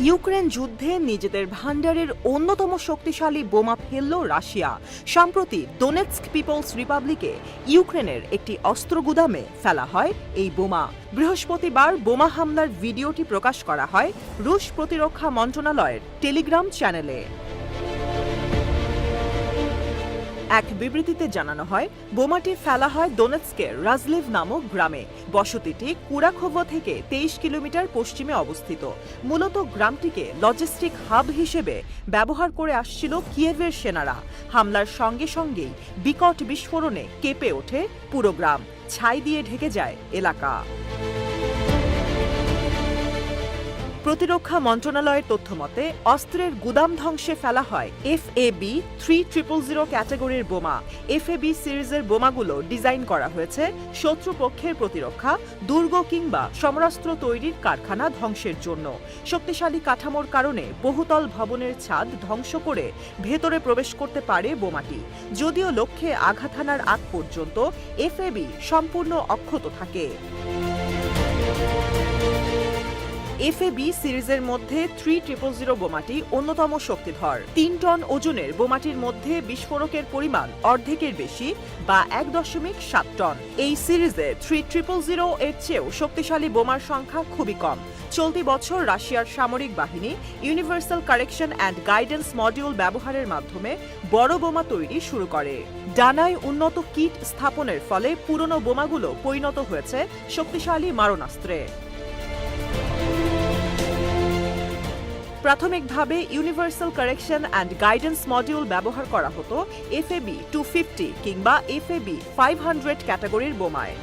Ukraine যুদ্ধে নিজেদের ভান্ডারের অন্যতম শক্তিশালী বোমা ফেলল রাশিয়া। সম্প্রতি দোনেৎস্ক পিপলস রিপাবলিকে ইউক্রেনের একটি অস্ত্র গুদামে ফেলা হয় এই বোমা। বৃহস্পতিবার বোমা হামলার ভিডিওটি প্রকাশ করা হয় রুশ প্রতিরক্ষা মন্ত্রণালয়ের টেলিগ্রাম চ্যানেলে। এক বিবৃতিতে জানানো হয়, বোমাটি ফেলা হয় দোনেৎস্কের রাজলিভ নামক গ্রামে। বসতিটি কুরাখোভো থেকে 23 কিলোমিটার পশ্চিমে অবস্থিত। মূলত গ্রামটিকে লজিস্টিক হাব হিসেবে ব্যবহার করে আসছিল কিয়েভের সেনারা। হামলার সঙ্গে সঙ্গেই বিকট বিস্ফোরণে কেঁপে ওঠে পুরো গ্রাম, ছাই দিয়ে ঢেকে যায় এলাকা। প্রতিরক্ষা মন্ত্রণালয়ের তথ্যমতে অস্ত্রের গুদাম ধ্বংসে ফেলা হয় FAB 3000 ক্যাটাগরির বোমা। FAB সিরিজের বোমাগুলো ডিজাইন করা হয়েছে শত্রুপক্ষের প্রতিরক্ষা, দুর্গ কিংবা সমরাস্ত্র তৈরির কারখানা ধ্বংসের জন্য। শক্তিশালী কাঠামোর কারণে বহুতল ভবনের ছাদ ধ্বংস করে ভেতরে প্রবেশ করতে পারে বোমাটি। যদিও লক্ষ্যে আঘাত হানার আগ পর্যন্ত FAB সম্পূর্ণ অক্ষত থাকে। FAB সিরিজের মধ্যে 3000 বোমাটি অন্যতম শক্তিধর। 3 টন ওজনের বোমাটির মধ্যে বিস্ফোরকের পরিমাণ অর্ধেকের বেশি বা 1.7 টন। এই সিরিজে 3000 এর চেয়েও শক্তিশালী বোমার সংখ্যা খুবই কম। চলতি বছর রাশিয়ার সামরিক বাহিনী universal correction and guidance module ব্যবহারের মাধ্যমে বড় বোমা তৈরি শুরু করে। ডানায় উন্নত কিট স্থাপনের ফলে পুরনো বোমাগুলো পরিণত হয়েছে শক্তিশালী মারণাস্ত্রে। প্রাথমিকভাবে universal correction and guidance module ব্যবহার করা হতো FAB 250 কিংবা FAB 500 ক্যাটাগরির বোমায়।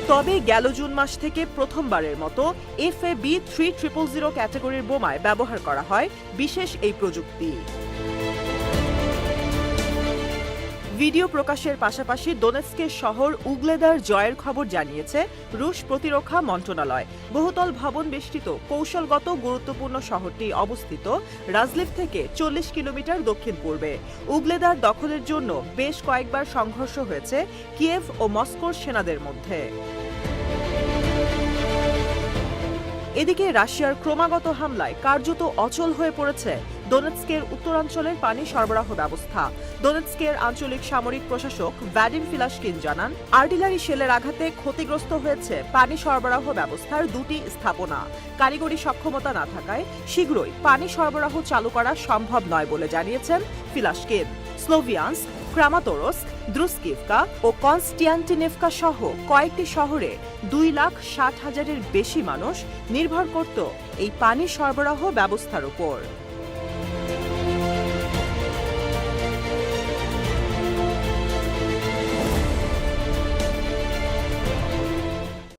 তবে গেল জুন মাস থেকে প্রথমবারের মতো FAB 3000 ক্যাটাগরির বোমায় ব্যবহার করা হয় বিশেষ এই প্রযুক্তি। ভিডিও প্রকাশের পাশাপাশি দোনেৎস্কের শহর উগলেদার জয়ের খবর জানিয়েছে রুশ প্রতিরক্ষা মন্ত্রণালয়। বহুতল ভবন বেষ্টিত কৌশলগত গুরুত্বপূর্ণ শহরটি অবস্থিত রাজলিভ থেকে 40 কিলোমিটার দক্ষিণ পূর্বে। উগলেদার দখলের জন্য বেশ কয়েকবার সংঘর্ষ হয়েছে কিয়েভ ও মস্কোর সেনাদের মধ্যে। এদিকে রাশিয়ার ক্রমাগত হামলায় কার্যত অচল হয়ে পড়েছে দোনেৎস্কের উত্তরাঞ্চলের পানি সরবরাহ ব্যবস্থা। দোনেৎস্কের আঞ্চলিক সামরিক প্রশাসক ভ্যাডিম ফিলাশকিন জানান, আর্টিলারি শেলের আঘাতে ক্ষতিগ্রস্ত হয়েছে পানি সরবরাহ ব্যবস্থার 2টি স্থাপনা। কারিগরি সক্ষমতা না থাকায় শীঘ্রই পানি সরবরাহ চালু করা সম্ভব নয় বলে জানিয়েছেন ফিলাশকিন। স্লোভিয়ান্স্ক, ক্রামাতোরস্ক, দ্রুস্কিভকা ও কনস্টিয়ান্টিনেভকা সহ কয়েকটি শহরে 2,60,000-এর বেশি মানুষ নির্ভর করত এই পানি সরবরাহ ব্যবস্থার উপর।